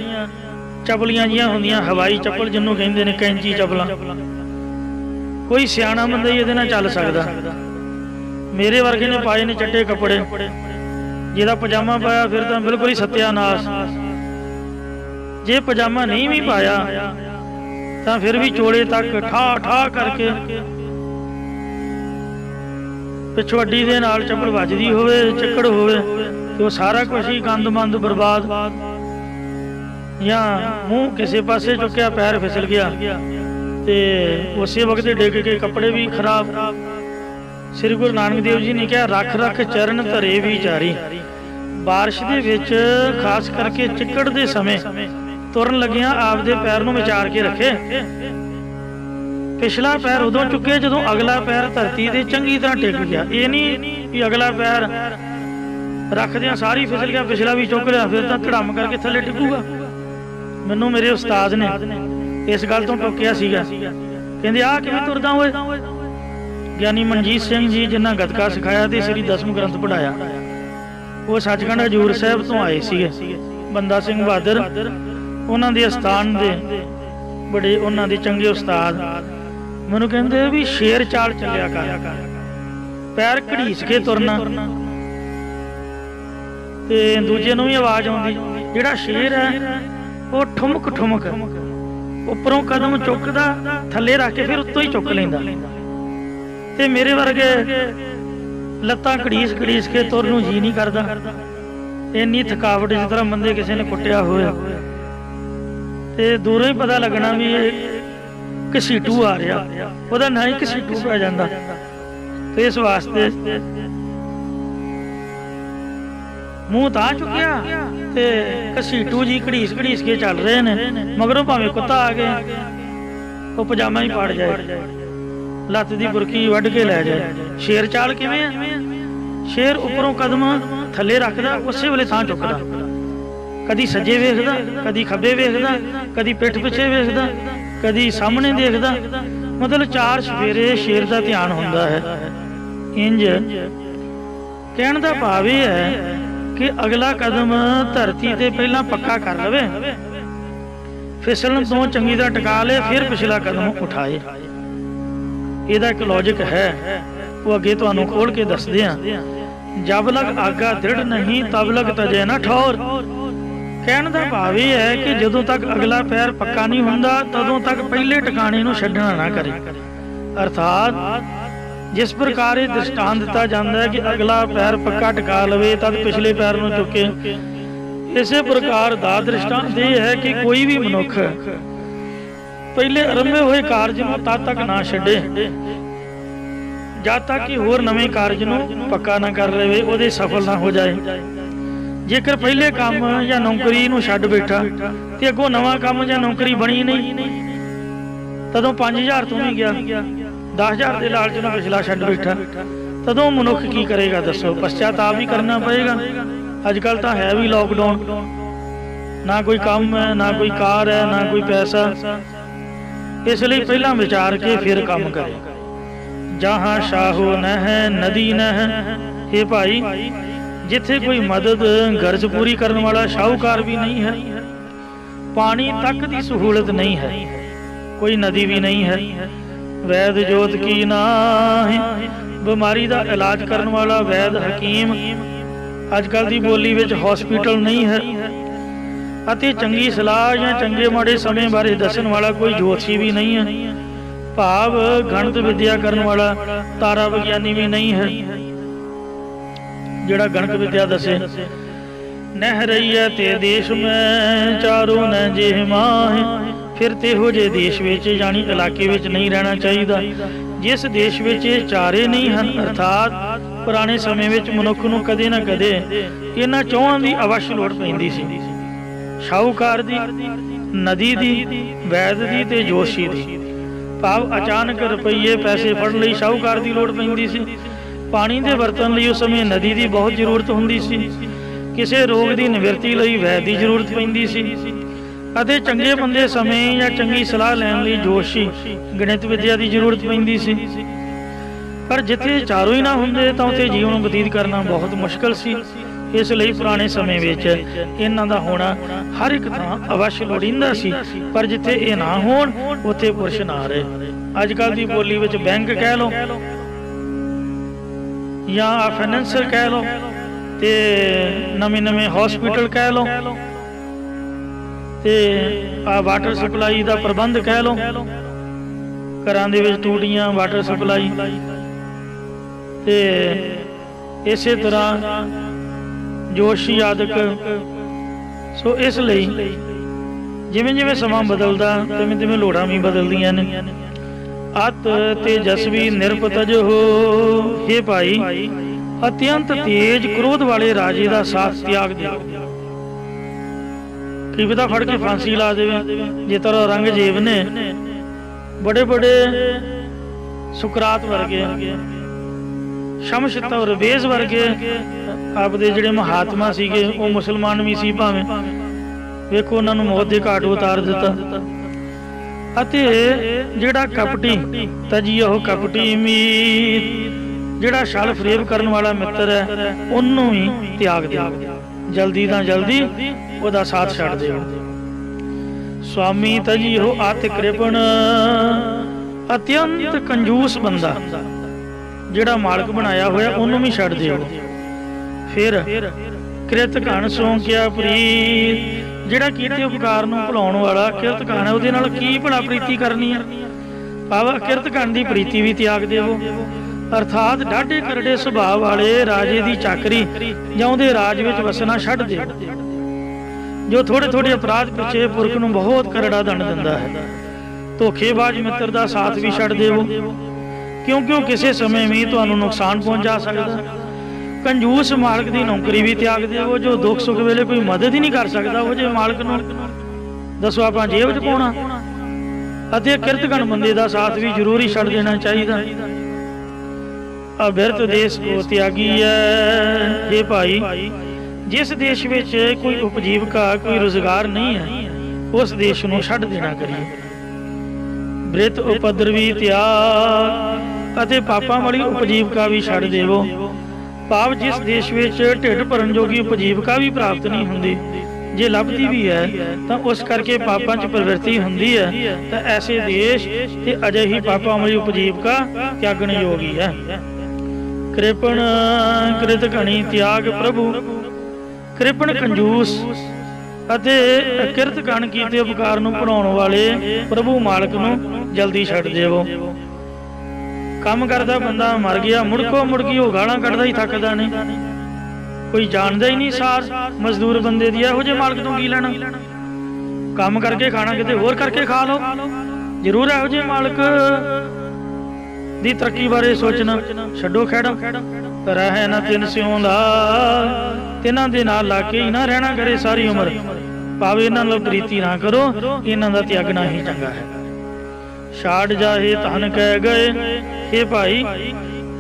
चपलियां जिहियां हुंदियां, हवाई चप्पल जिन्हों कहिंदे ने, कैंची चप्पलां, कोई सियाणा बंदा ही इहदे नाल चल सकदा। मेरे वर्गे ने पाए ने चट्टे कपड़े, जिहदा पजामा पाया फिर तो बिल्कुल ही सत्यानाश, जे पजामा नहीं भी पाया तो फिर भी चोड़े तक ठा ठा करके पिछों अड्डी दे नाल चप्पल वजदी होवे, चिक्कड़ होवे तो सारा कुछ ही गंद मंद बर्बाद, या मूँह किसी पासे चुक्या पैर फिसल गया तो उस वक्त डिग के कपड़े भी खराब। श्री गुरु नानक देव जी ने कहा, रख रख चरण धरे विचारी। बारिश दे विच खास करके चिक्कड़ दे समय तुरन लगिया आपदे पैर नूं विचार के रखे। पिछला पैर उदों चुके जदों अगला पैर धरती ते चंगी तरह टिक गया। ये नहीं कि अगला पैर रखदियां सारी फिसल गया, पिछला भी चुक लिया, फिर तो धड़म करके थले टिकूगा। मैनू मेरे उस्ताद ने इस गल तो टोकिया सीगा, कहंदे आ किवें तुरदा होए। ਗਿਆਨੀ ਮਨਜੀਤ ਸਿੰਘ जी जिन्हें गतका सिखाया तो श्री दसम ग्रंथ पढ़ाया, वो सचखंड हजूर साहब तो आए सीगे। बंदा सिंह बहादुर उन्हां दे अस्थान दे बड़े उन्हां दे चंगे उस्ताद मैनूं कहंदे भी शेर चाल चलिया कर, पैर घड़ीस के तुरना। ते दूजे नूं भी आवाज़ आउंदी, जिहड़ा शेर है वो ठुमक ठुमक उपरों कदम चुकदा थल्ले रख के फिर उत्तों ही चुक लैंदा, ते मेरे वर्गे लत्तां घड़ीस घड़ीस के तुर नूं जी नहीं करदा। इन्नी थकावट जिस तरह बंदे किसी ने कुटिया होया, ते दूरों ही पता लगना भी घसीटू आ रहा, ਉਹਦਾ ना ही घसीटू पै जांदा। ते इस वास्ते मूँह तां चुकिया ते घसीटू जी घड़ीस घड़ीस के चल रहे ने, मगरों भावें कुत्ता आ गया वो पजामा ही पाड़ जाए, लत्त दी बुरकी वढ़ के लै जाए। शेर चाल किवें है? शेर उपरों कदम थल्ले रखदा, उस वेले थां चुकदा, कदी सज्जे वेखदा, कदी खब्बे वेखदा, कदी पिठ पिछे वेखदा, कदी सामने देखदा। मतलब चार सफेरे शेर दा ध्यान हुंदा है। इंज कहण दा भाव इह है कि अगला कदम धरती ते पहला पक्का कर लवे, फिसलन तो चंगी तरह टका ले, फिर पिछला कदम उठाए। ਇਹਦਾ एक लॉजिक है, वो अगे तुहानूं खोल के दसदे हां। जब लग आगा दृढ़ नहीं तब लग तजे ना ठौर। कहण दा भाव यह है कि जदों तक अगला पैर पक्का नहीं हुंदा तदों तक पहले ठिकाने नूं छड्डना ना करे। अर्थात जिस प्रकार ये दृष्टांत दिता जाता है कि अगला पैर पक्का टिका लवे तद पिछले पैर नूं चुके, इसे प्रकार दा दृष्टांत यह है कि कोई भी मनुख पहले आरंभे हुए कारज नूं तद तक ना छड्डे जद तक कि होर नवें कारज नूं पक्का ना कर लवे, उहदे सफल ना हो जाए। जेकर पहले काम या नौकरी नूं छड्ड बैठा ते अगों नवां काम या नौकरी बनी नहीं, तदों 5000 तो नहीं गया, 10,000 के लालच नूं पिछला छड्ड बैठा, तदों मनुख की करेगा दसो? पश्चाताप भी करना पएगा। अजकल तो है भी लॉकडाउन, ना कोई काम है, ना कोई कार है, ना कोई पैसा, इसलिए पहला विचार के फिर काम करे। जहाँ शाहो न है नदी न है, हे भाई जिथे कोई मदद गर्ज पूरी करने वाला शाहूकार भी नहीं है, पानी तक की सहूलत नहीं है, कोई नदी भी नहीं है, वैद जोत की ना है, बीमारी का इलाज करने वाला वैद हकीम अजकल की बोली विच हॉस्पिटल नहीं है, अति चंगी सलाह या चंगे माड़े समय बारे दसन वाला कोई ज्योतिषी भी नहीं है, भाव गणित विद्या करने वाला तारा विज्ञानी भी नहीं है जिहड़ा गणित विद्या दसे। नह रही है ते देश में चारों न जे माहे, फिर ते हो जे देश विच यानी इलाके विच नहीं रहना चाहिए जिस देश विच चारे नहीं हैं। अर्थात पुराने समय विच मनुख नूं कदे ना कदे इन्हां चौहां दी अवश्य लोड़ पैंदी सी, शाहूकार दी, नदी दी, वैद दी ते जोशी दी। भाव अचानक रुपये पैसे फड़ लई शाहूकार दी लोड़ पैंदी सी, पानी दे बर्तन लई उस समय नदी दी बहुत जरूरत हुंदी सी, किसी रोग की निवृत्ति लई वैद की जरूरत पैंदी सी, अते चंगे बंदे समय या चंगी सलाह लैण लई जोशी गणित विद्या की जरूरत पैंदी सी। पर जिथे चारों ही ना हुंदे तां उत्थे जीवन बतीत करना बहुत मुश्किल सी। इसलिए पुराने समय विच इन्हां दा होना हर एक थां अवश्य लोड़ींदा सी, पर जिथे ये ना होण उत्थे पुरुष ना रहे। अजकल की बोली विच बैंक कह लो या फाइनेंसर कह लो ते नवे नवे हॉस्पिटल कह लो ते वाटर सप्लाई का प्रबंध कह लो, घरां दे विच टूटियां वाटर सप्लाई ते इसे तरह जोशी आदक। सो इसलिए जिमें जिमें समा बदलता तिवें तिवें लोड़ां भी बदलदियां ने। अत तेजस्वी निरपतज हो, हे भाई अत्यंत तेज क्रोध वाले राजे का साथ त्याग दे। की पता फड़ के फांसी ला दे। जे तरह औरंगजेब ने बड़े बड़े सुकरात वर्गे, शमश तौरबेज वर्गे आपदे जिहड़े महात्मा सीगे, वो मुसलमान भी सी भावें, वेखो उन्होंने मौत के घाट उतार दिता। ਅਤੇ ਜਿਹੜਾ ਕਪਟੀ ਤਜੀ ਉਹ ਕਪਟੀ ਮੀਤ, ਜਿਹੜਾ ਛਲ ਫਰੇਬ ਕਰਨ ਵਾਲਾ ਮਿੱਤਰ ਹੈ ਉਹਨੂੰ ਵੀ ਤਿਆਗ ਦਿਓ, ਜਲਦੀ ਤਾਂ ਜਲਦੀ ਉਹਦਾ ਸਾਥ ਛੱਡ ਦਿਓ। ਸਵਾਮੀ ਤਜੀ ਹੋ ਅਤਿ ਕ੍ਰਿਪਣ, ਅਤਿਅੰਤ ਕੰਜੂਸ ਬੰਦਾ ਜਿਹੜਾ ਮਾਲਕ ਬਣਾਇਆ ਹੋਇਆ ਉਹਨੂੰ ਵੀ ਛੱਡ ਦਿਓ। ਫਿਰ ਕਿਰਤ ਘਣ ਸੋ ਕਿਆ ਪ੍ਰੀਤ, ਜਿਹੜਾ ਕੀਤੇ ਉਪਕਾਰ ਨੂੰ ਭੁਲਾਉਣ ਵਾਲਾ ਕਿਰਤ ਘਣ ਹੈ ਉਹਦੇ ਨਾਲ ਕੀ ਭਲਾ ਪ੍ਰੀਤੀ ਕਰਨੀ ਹੈ। ਭਾਵ ਕਿਰਤ ਘਣ ਦੀ ਪ੍ਰੀਤੀ ਵੀ ਤਿਆਗ ਦੇਵੋ। ਅਰਥਾਤ ਡਾਢੇ ਕਰੜੇ ਸੁਭਾਅ ਵਾਲੇ ਰਾਜੇ ਦੀ ਚਾਕਰੀ ਜਾਂ ਉਹਦੇ ਰਾਜ ਵਿੱਚ ਵਸਣਾ ਛੱਡ ਦਿਓ, ਜੋ ਥੋੜੇ ਥੋੜੇ ਅਪਰਾਧ ਪਿੱਛੇ ਪੁਰਖ ਨੂੰ ਬਹੁਤ ਕਰੜਾ ਦੰਡ ਦਿੰਦਾ ਹੈ। ਧੋਖੇਬਾਜ਼ ਮਿੱਤਰ ਦਾ ਸਾਥ ਵੀ ਛੱਡ ਦੇਵੋ, ਕਿਉਂਕਿ ਉਹ ਕਿਸੇ ਸਮੇਂ ਵੀ ਤੁਹਾਨੂੰ ਨੁਕਸਾਨ ਪਹੁੰਚਾ ਸਕਦਾ। ਕੰਜੂਸ ਮਾਲਕ ਦੀ ਨੌਕਰੀ ਵੀ ਤਿਆਗ ਦੇਵੋ, ਜੋ ਦੁੱਖ ਸੁੱਖ ਵੇਲੇ ਕੋਈ ਮਦਦ ਹੀ ਨਹੀਂ ਕਰ ਸਕਦਾ, ਉਹ ਜੇ ਮਾਲਕ ਨੂੰ ਦੱਸੋ ਆਪਾਂ ਜੇਬ 'ਚ ਪਾਉਣਾ। ਅਤੇ ਕਿਰਤਗਣ ਬੰਦੇ ਦਾ ਸਾਥ ਵੀ ਜ਼ਰੂਰੀ ਛੱਡ ਦੇਣਾ ਚਾਹੀਦਾ। ਅਬਿਰਤ ਦੇਸ਼ ਕੋ ਤਿਆਗੀ ਹੈ। ਜੇ ਭਾਈ ਜਿਸ ਦੇਸ਼ ਵਿੱਚ ਕੋਈ ਉਪਜੀਵਕਾ ਕੋਈ ਰੁਜ਼ਗਾਰ ਨਹੀਂ ਹੈ ਉਸ ਦੇਸ਼ ਨੂੰ ਛੱਡ ਦੇਣਾ ਕਰੀਏ। ਬ੍ਰਿਤ ਉਪਦਰਵੀ ਤਿਆਗ, ਅਤੇ ਪਾਪਾਂ ਵਾਲੀ ਉਪਜੀਵਕਾ ਵੀ ਛੱਡ ਦੇਵੋ। ਭਾਵ ਜਿਸ ਦੇਸ਼ ਵਿੱਚ ਢਿੱਡ ਭਰਨ ਜੋਗੀ ਉਪਜੀਵਕਾ ਵੀ ਪ੍ਰਾਪਤ ਨਹੀਂ ਹੁੰਦੀ, ਜੇ ਲੱਭਦੀ ਵੀ ਹੈ ਤਾਂ ਉਸ ਕਰਕੇ ਪਾਪਾਂ 'ਚ ਪ੍ਰਵਿਰਤੀ ਹੁੰਦੀ ਹੈ, ਤਾਂ ਐਸੇ ਦੇਸ਼ ਤੇ ਅਜਿਹੀ ਪਾਪਾਂ ਵਾਲੀ ਉਪਜੀਵਕਾ ਤਿਆਗਣ ਯੋਗੀ ਹੈ। ਕ੍ਰਿਪਣ ਕ੍ਰਿਤ ਘਣੀ ਤਿਆਗ ਪ੍ਰਭੂ, ਕ੍ਰਿਪਣ ਕੰਜੂਸ ਅਤੇ ਕਿਰਤ ਘਣ ਕੀਤੇ ਉਪਕਾਰ ਨੂੰ ਭੁਲਾਉਣ ਵਾਲੇ ਪ੍ਰਭੂ ਮਾਲਕ ਨੂੰ ਜਲਦੀ ਛੱਡ ਦੇਵੋ। ਕੰਮ ਕਰਦਾ ਬੰਦਾ ਮਰ ਗਿਆ, ਮੁੜਕੋ ਮੁੜਕੀ ਉਹ ਗਾਲਾਂ ਕੱਢਦਾ ਹੀ ਥੱਕਦਾ ਨਹੀਂ, ਕੋਈ ਜਾਣਦਾ ਹੀ ਨਹੀਂ ਸਾਰ ਮਜ਼ਦੂਰ ਬੰਦੇ ਦੀ। ਇਹੋ ਜਿਹੇ ਮਾਲਕ ਤੋਂ ਕੀ ਲੈਣਾ, ਕੰਮ ਕਰਕੇ ਖਾਣਾ ਕਿਤੇ ਹੋਰ ਕਰਕੇ ਖਾ ਲਓ। ਜ਼ਰੂਰ ਇਹੋ ਜਿਹੇ ਮਾਲਕ ਦੀ ਤਰੱਕੀ ਬਾਰੇ ਸੋਚਣਾ, ਛੱਡੋ ਖੈੜਾ। ਰਹਿ ਨਾ ਤਿੰਨ ਸਿਉਂ ਲਾ, ਤਿੰਨਾਂ ਦੇ ਨਾਲ ਲਾ ਕੇ ਹੀ ਨਾ ਰਹਿਣਾ ਕਰੇ ਸਾਰੀ ਉਮਰ। ਭਾਵੇਂ ਇਹਨਾਂ ਨਾਲ ਪ੍ਰੀਤੀ ਨਾ ਕਰੋ, ਇਹਨਾਂ ਦਾ ਤਿਆਗਣਾ ਹੀ ਚੰਗਾ ਹੈ। ਛਾੜ ਜਾਏ ਧਨ ਕਹਿ ਗਏ, हे ਭਾਈ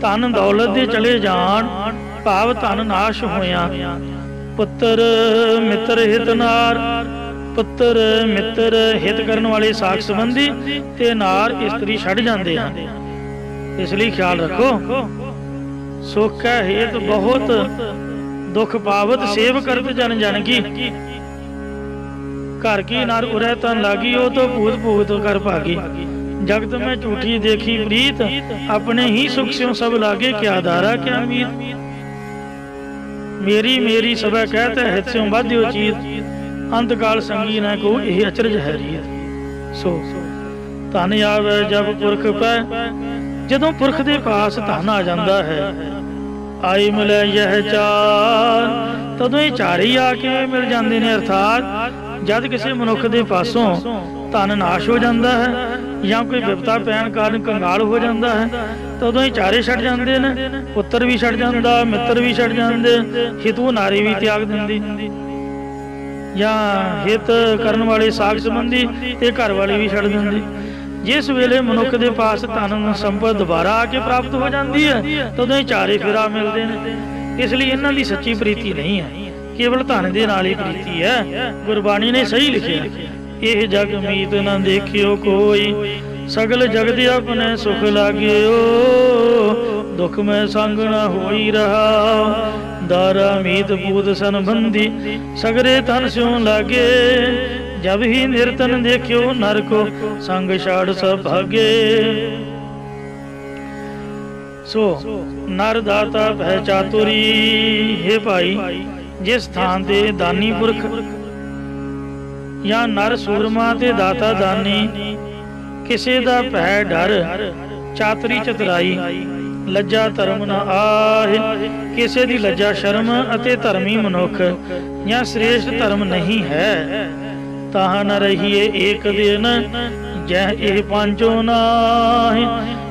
ਧਨ ਦੌਲਤ ਦੇ ਚਲੇ ਜਾਣ, ਭਾਵ ਧਨ ਨਾਸ਼ ਹੋਇਆ। ਪੁੱਤਰ ਮਿੱਤਰ ਹਿਤ ਨਾਰ, ਪੁੱਤਰ ਮਿੱਤਰ ਹਿਤ ਕਰਨ ਵਾਲੇ ਸਾਖ ਸੰਬੰਧੀ ਤੇ ਨਾਰ ਇਸਤਰੀ ਛੱਡ ਜਾਂਦੇ ਹਨ। ਇਸ ਲਈ ਖਿਆਲ ਰੱਖੋ। ਸੁਖ ਹੈ ਹੇਤ ਬਹੁਤ, ਦੁਖ ਪਾਵਤ ਸੇਵ ਕਰਤ ਜਨ ਜਨ ਕੀ। ਘਰ ਕੀ ਨਰ ਉਰੇ ਤਨ ਲਾਗੀ, ਉਹ ਤੋਂ ਭੂਤ ਭੂਤ ਕਰ ਭਾਗੀ। जगत में झूठी देखी प्रीत, अपने ही सुख स्यों सब लागे, क्या दारा क्या मीत। मेरी मेरी सब कहते हित स्यों बाध्यो चीत, अंतकाल संगी न को यह अचरज है रीत। सो धन आवे जब पुरख पै, जदों पुरख दे पास धन आ जाता है। आई मिले यह चार, तदों ही चार ही आके मिल जाते हैं। अर्थात जद किसी मनुख दे पासों धन नाश हो जाता है ਜਾਂ ਕੋਈ ਵਿਪਤਾ ਪੈਣ ਕਾਰਨ ਕੰਗਾਲ ਹੋ ਜਾਂਦਾ ਹੈ, ਤਾਂ ਉਦੋਂ ਹੀ ਚਾਰੇ ਛੱਡ ਜਾਂਦੇ ਨੇ। ਪੁੱਤਰ ਵੀ ਛੱਡ ਜਾਂਦਾ, ਮਿੱਤਰ ਵੀ ਛੱਡ ਜਾਂਦੇ, ਹਿਤੂ ਨਾਰੀ ਵੀ ਤਿਆਗ ਦਿੰਦੀ, ਜਾਂ ਹਿਤ ਕਰਨ ਵਾਲੇ ਸਾਖ ਸੰਬੰਧੀ ਤੇ ਘਰ ਵਾਲੀ ਵੀ ਛੱਡ ਦਿੰਦੀ। ਜਿਸ ਵੇਲੇ ਮਨੁੱਖ ਦੇ ਪਾਸ ਧਨ ਸੰਪਦ ਦੁਬਾਰਾ ਆ ਕੇ ਪ੍ਰਾਪਤ ਹੋ ਜਾਂਦੀ ਹੈ, ਤਾਂ ਉਦੋਂ ਹੀ ਚਾਰੇ ਫੇਰਾ ਮਿਲਦੇ ਨੇ। ਇਸ ਲਈ ਇਹਨਾਂ ਦੀ ਸੱਚੀ ਪ੍ਰੀਤੀ ਨਹੀਂ ਹੈ, ਕੇਵਲ ਧਨ ਦੇ ਨਾਲ ਹੀ ਪ੍ਰੀਤੀ ਹੈ। ਗੁਰਬਾਣੀ ਨੇ ਸਹੀ ਲਿਖਿਆ, ਇਹ ਜਗ ਮੀਤ ਨਾ ਦੇਖਿਓ ਕੋਈ, ਸਗਲ ਜਗਤ ਆਪਣੇ ਸੁਖ ਲਾਗਿਓ। ਦੁਖ ਮੈਂ ਸੰਗ ਨਾ ਹੋਈ ਰਹਾ, ਦਾਰਾ ਮੀਤ ਪੂਤ ਸੰਬੰਧੀ, ਸਗਰੇ ਤਨ ਸਿਉ ਲਾਗੇ। ਜਬ ਹੀ ਨਿਰਤਨ ਦੇਖਿਓ ਨਰ ਕੋ, ਸੰਗ ਛਾੜ ਸਭ ਭਾਗੇ। ਸੋ ਨਰ ਦਾਤਾ ਭੈ ਚਾਤੁਰੀ। हे ਭਾਈ ਜਿਸ ਥਾਂ ਤੇ ਦਾਨੀ ਪੁਰਖ ਜਾਂ ਨਰ ਸੂਰਮਾ ਤੇ ਦਾਤਾ ਦਾਨੀ, ਕਿਸੇ ਦਾ ਭੈ ਡਰ, ਚਾਤਰੀ ਚਤੁਰਾਈ, ਲੱਜਾ ਧਰਮ ਨਾ ਆਹੇ। ਕਿਸੇ ਦੀ ਲੱਜਾ ਸ਼ਰਮ ਅਤੇ ਧਰਮੀ ਮਨੁੱਖ ਜਾਂ ਸ੍ਰੇਸ਼ਟ ਧਰਮ ਨਹੀਂ ਹੈ। ਤਾਂ ਨ ਰਹੀਏ ਏਕ ਦਿਨ, ਜਹ ਇਹ ਪੰਜੋ ਨਾਹੀ।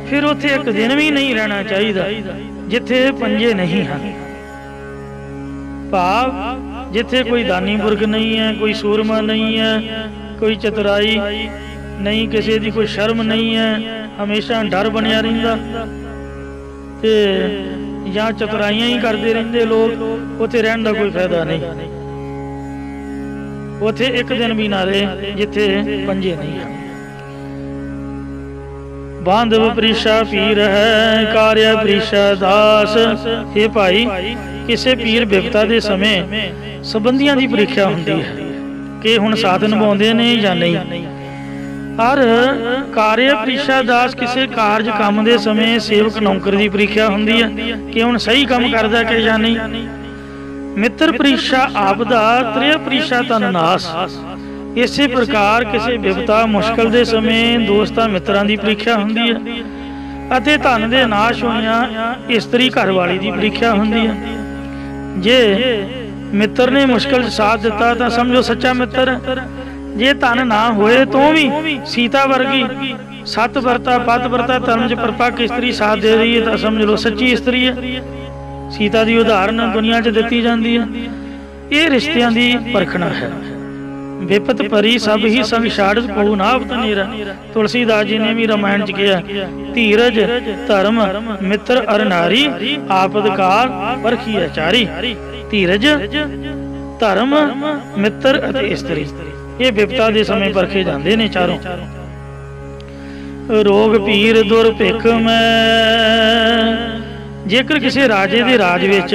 ਫਿਰ ਉੱਥੇ ਇੱਕ ਦਿਨ ਵੀ ਨਹੀਂ ਰਹਿਣਾ ਚਾਹੀਦਾ ਜਿੱਥੇ ਪੰਜੇ ਨਹੀਂ ਹਨ। ਭਾਵ ਜਿੱਥੇ ਕੋਈ ਦਾਨੀ ਪੁਰਖ ਨਹੀਂ ਹੈ, ਕੋਈ ਸੂਰਮਾ ਨਹੀਂ ਹੈ, ਕੋਈ ਚਤੁਰਾਈ ਨਹੀਂ, ਕਿਸੇ ਦੀ ਕੋਈ ਸ਼ਰਮ ਨਹੀਂ ਹੈ, ਹਮੇਸ਼ਾ ਡਰ ਬਣਿਆ ਰਹਿੰਦਾ ਤੇ ਜਾਂ ਚਤੁਰਾਈਆਂ ਹੀ ਕਰਦੇ ਰਹਿੰਦੇ ਲੋਕ, ਉੱਥੇ ਰਹਿਣ ਦਾ ਕੋਈ ਫਾਇਦਾ ਨਹੀਂ। ਉੱਥੇ ਇੱਕ ਦਿਨ ਵੀ ਨਾ ਰਹੇ ਜਿੱਥੇ ਪੰਜੇ ਨਹੀਂ ਹਨ। बांधव प्रीशा पीर है कार्य प्रीशा दास। हे भाई, किसी पीर बिपता के समय संबंधियों की परीक्षा होती है कि हुण साथ निभाउंदे ने या नहीं। हर कार्य प्रीशा दास किसी कारज काम के समय सेवक नौकर की परीक्षा होती है कि हुण सही काम करदा कि या नहीं। मित्र परीक्षा आपदा, त्रिय परीक्षा तननास। इसी प्रकार किसी विपता मुश्किल के समय दोस्तां मित्रां की परीक्षा होती है अते धन के नाश होइयां स्त्री घरवाली की परीक्षा होती है। जे मित्र ने मुश्किल साथ दिता तो समझो सच्चा मित्र। जे धन ना होए तो भी सीता वर्गी सत वर्ता पत वर्ता धर्म च परपक्क स्त्री साथ दे रही है तो समझ लो सच्ची स्त्री है। सीता की उदाहरण दुनिया च दी जाती है। ये रिश्तियां की परखना है। विपत परी सब ही संग छाड़त को नाप तनेरा। तुलसीदास जी ने भी रामायण च कहा, धीरज धर्म मित्र अर नारी आपद काल परखी चारी। धीरज धर्म मित्र अते स्त्री ये विपता के समय परखे जाते ने चारों। रोग पीर दुर्भिख में। जेकर किसी राजे के राज विच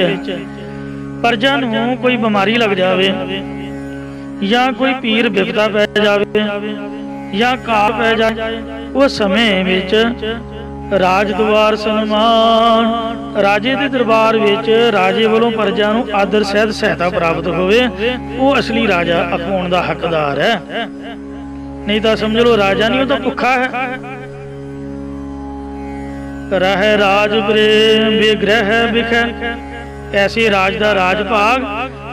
प्रजा नूं कोई बीमारी लग जाए या कोई पीर विपता पै जाए या काल पै जाए, उस समय विच राज दरबार सन्मान राजे के दरबार विच राजे वालों प्रजा नूं आदर सहित सहायता प्राप्त होवे, वो असली राजा अखवाउण दा हकदार है। नहीं तो समझ लो राजा नहीं, वो तो भुखा है। रह राज प्रेम विग्रह बिख। ऐसे राज का राज भाग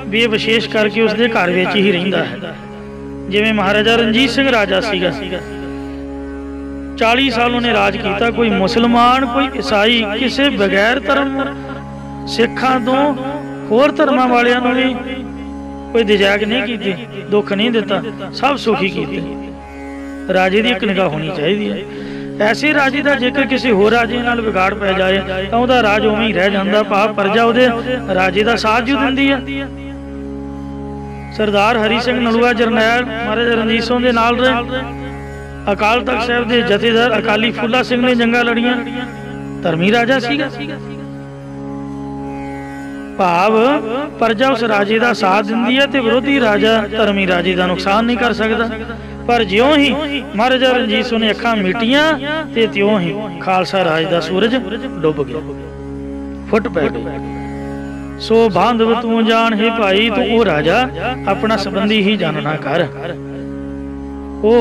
भी विशेष करके उसके घर में ही रहिंदा है। जिवें महाराजा रणजीत सिंह राजा सीगा, 40 साल उन्हें राज किया। कोई मुसलमान कोई ईसाई किसी बगैर धर्म सिखां तो होर धर्मां वालियां नूं भी कोई दिजायक नहीं की, दुख नहीं दिता, सब सुखी किए। राजे की एक निगाह होनी चाहिए। ऐसे राजे का जेकर किसी होर राजे नाल बिगाड़ पै जाए तो वह राज उवें ही रह जाता, भाव प्रजा उहदे राजे का साथ जो दिंदी है। सरदार हरी सिंह नलूआ जरनैल महाराजा रणजीत सिंह के नाल रहे। अकाल तख्त साहिब के जथेदार अकाली फूला सिंह ने जंगा लड़ियां, धर्मी राजा सीगा। भाव प्रजा उस राजे का साथ दिंदी है तो विरोधी राजा धर्मी राजे का नुकसान नहीं कर सकता। पर ज्यों ही महाराजा रणजीत सिंह ने अखां मीटियां ते त्यों ही खालसा राज का सूरज डुब गया, फुट पै गई। सो बांधव तू जान है भाई, तो वो राजा अपना संबंधी ही जानना कर, वो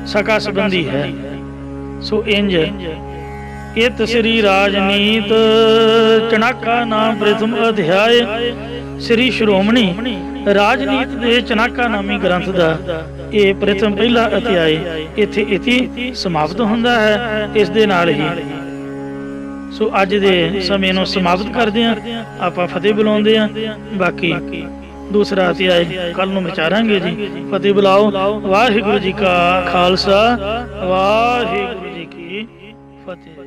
सका संबंधी है। सो इंज इत श्री राजनीत चनाका नाम प्रथम अध्याय। श्री श्रोमणी राजनीत दे चनाका नामी ग्रंथ का ये प्रथम पहला अध्याय इत्थे इति समाप्त होंदा है। इस दे नाल ही सो अज दे समय नूं समाप्त करदे हां, आपां फतेह बुलाउंदे हां। बाकी दूसरा अध्याय कल नूं विचारांगे जी। फतेह बुलाओ। वाहिगुरू जी का खालसा वाहिगुरू जी की फतेह।